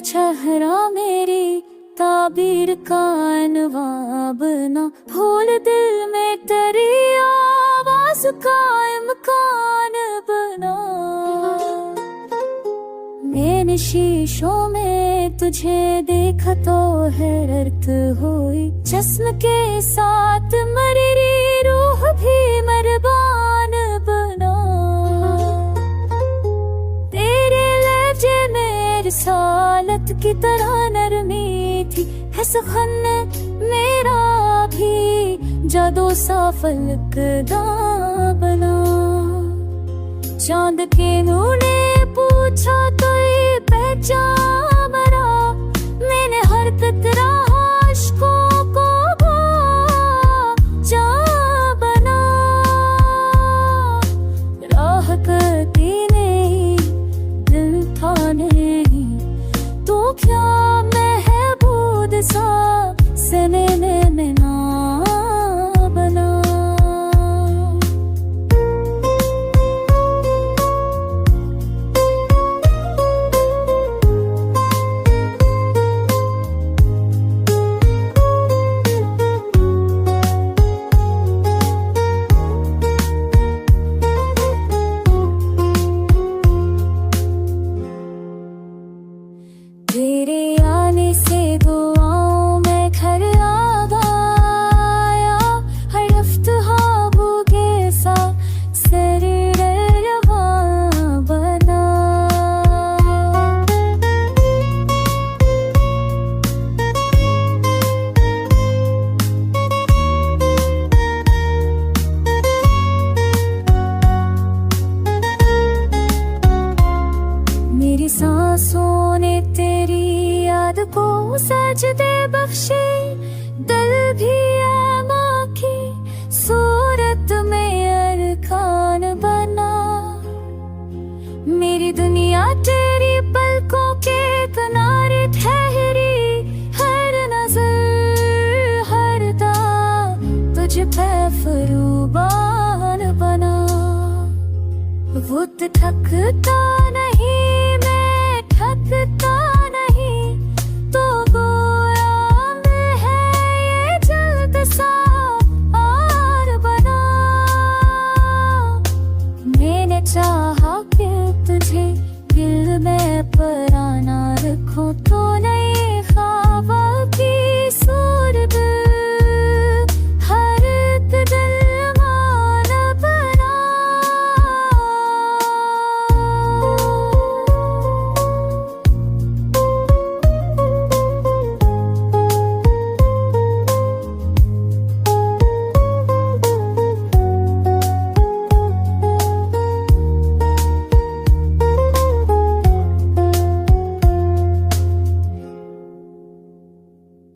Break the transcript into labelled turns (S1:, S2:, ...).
S1: चेहरा मेरी ताबीर का अनवाब ना, भूल दिल में तेरी आवाज का इम्कान बना। मैंने शीशों में तुझे देखा तो हैरत हुई, जिस्म के साथ मरी रूह भी मेहरबान बना। तेरे लहजे में रिसालत की तरह नरमी थी, है सुखन मेरा भी जादू सा फलकदा बना। चांद के नूर ने पूछा तो ये पहचान मरा, मैंने हर कतरा अश्कों को जा बना। राह करती नहीं दिल था नहीं, तो क्या महबूद सा सनने में ना बना। तेरे आने से दुआओं में घर आ गया, हर ख्वाबों के साथ शरीर रवां बना। मेरी सांसों ने तेरी याद को सजदे बख्शे, दिल भी आमा की सूरत में अरकान बना। मेरी दुनिया तेरी पलकों के किनारे ठहरी, हर नजर हर दाग तुझ पे फरूबान बना। वक्त थकता नहीं, मैं थकता नहीं, तो गोया में है ये जल्द सा और बना। मैंने चाहा कि तुझे दिल में पराना रखूं तो नहीं